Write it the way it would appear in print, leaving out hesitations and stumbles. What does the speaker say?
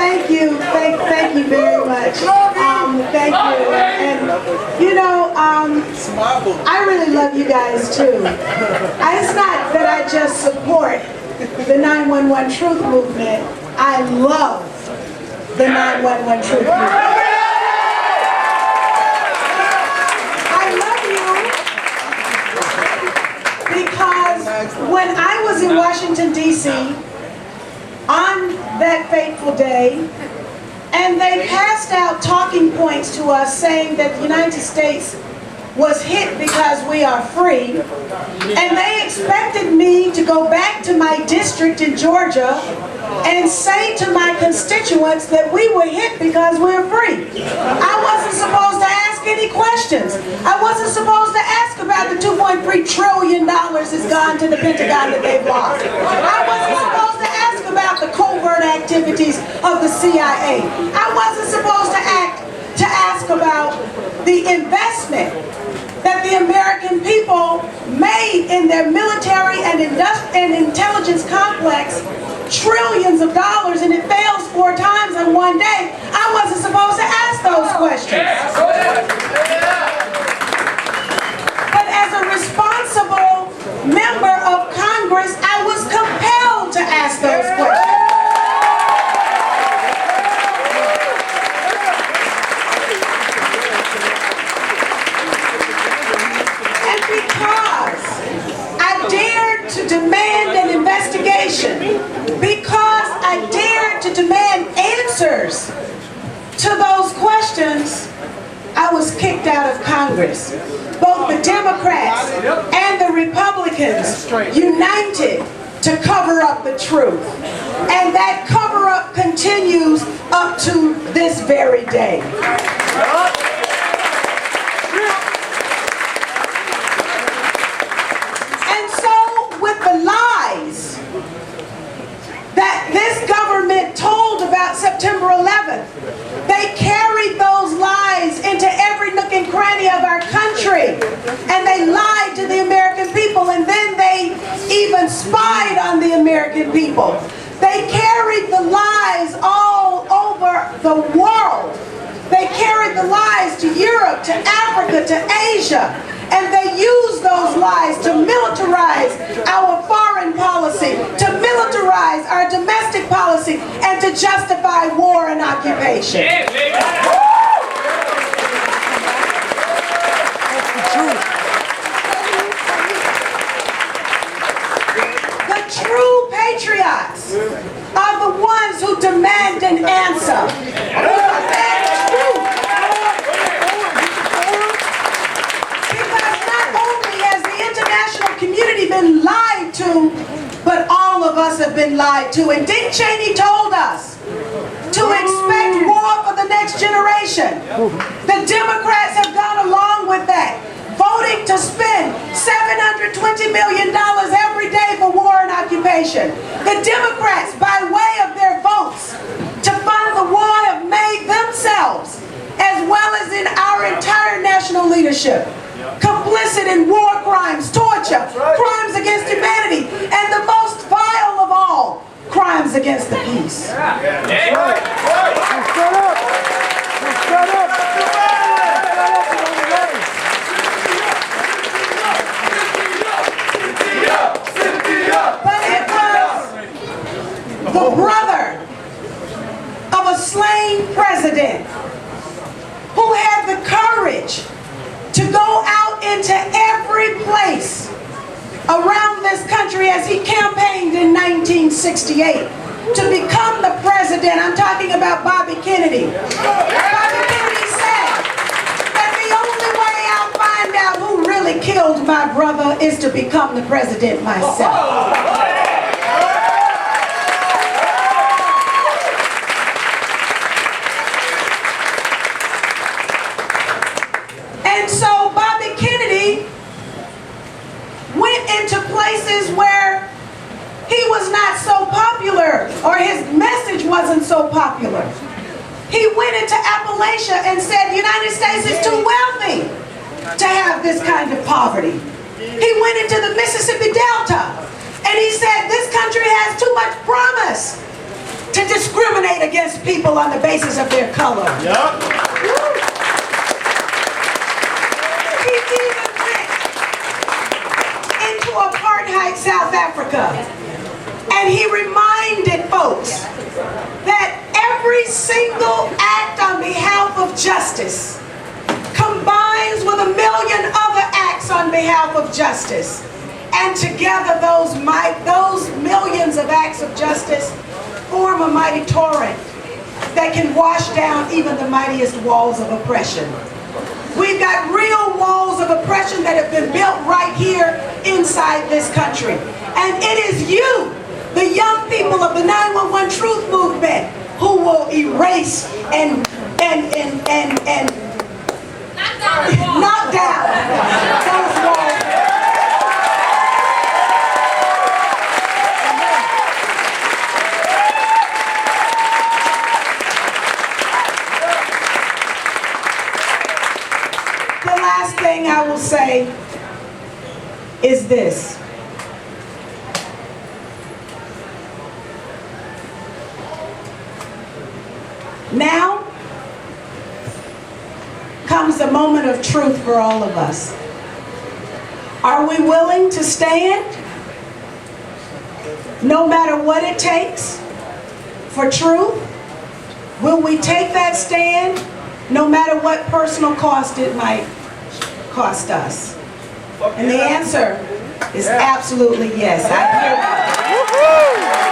Thank you. Thank you very much. Thank you. And you know, I really love you guys too. It's not that I just support the 911 Truth Movement. I love the 911 Truth Movement. When I was in Washington, D.C., on that fateful day, and they passed out talking points to us saying that the United States was hit because we are free, and they expected me to go back to my district in Georgia and say to my constituents that we were hit because we're free. I wasn't supposed to ask any questions. I wasn't supposed to ask about the $2.3 trillion that's gone to the Pentagon that they've lost. I wasn't supposed to ask about the covert activities of the CIA. I wasn't supposed to ask about the investment that the American people made in their military and intelligence complex, trillions of dollars, and it fails 4 times in one day. I wasn't supposed to ask those questions. But as a responsible member of Congress, I was compelled to ask those questions. And because I dared to demand an investigation, because I dared to demand answers to those questions, I was kicked out of Congress. Both the Democrats and the Republicans united to cover up the truth. And that cover-up continues up to this very day. And so, with the lies that this government told about September 11th, they carried those lies into every nook and cranny of our country, and they lied to the American people, and then they even spied on the American people. They carried the lies all over the world. They carried the lies to Europe, to Africa, to Asia, and they used those lies to militarize our foreign policy, to militarize our domestic policy, and to justify war and occupation. The true patriots are the ones who demand an answer. Been lied to, but all of us have been lied to. And Dick Cheney told us to expect war for the next generation. The Democrats have gone along with that, voting to spend $720 million every day for war and occupation. The Democrats, by way of their votes to fund the war, have made themselves, as well as in our entire national leadership, complicit in war crimes, torture, crimes against humanity, and the most vile of all, crimes against the peace. But it was the brother of a slain president who had the courage to go out into every place around this country as he campaigned in 1968 to become the president. I'm talking about Bobby Kennedy. Bobby Kennedy said that the only way I'll find out who really killed my brother is to become the president myself. So Bobby Kennedy went into places where he was not so popular, or his message wasn't so popular. He went into Appalachia and said, the United States is too wealthy to have this kind of poverty. He went into the Mississippi Delta and he said, this country has too much promise to discriminate discriminate against people on the basis of their color. Yep. He even went into apartheid South Africa, and he reminded folks that every single act on behalf of justice combines with 1 million other acts on behalf of justice. And together those millions of acts of justice form a mighty torrent that can wash down even the mightiest walls of oppression. We've got real walls of oppression that have been built right here inside this country. And it is you, the young people of the 911 Truth Movement, who will erase and knock down those walls. The last thing I will say is this. Now comes the moment of truth for all of us. Are we willing to stand, no matter what it takes, for truth? Will we take that stand, no matter what personal cost it might cost us? And the answer is absolutely yes. I hear you.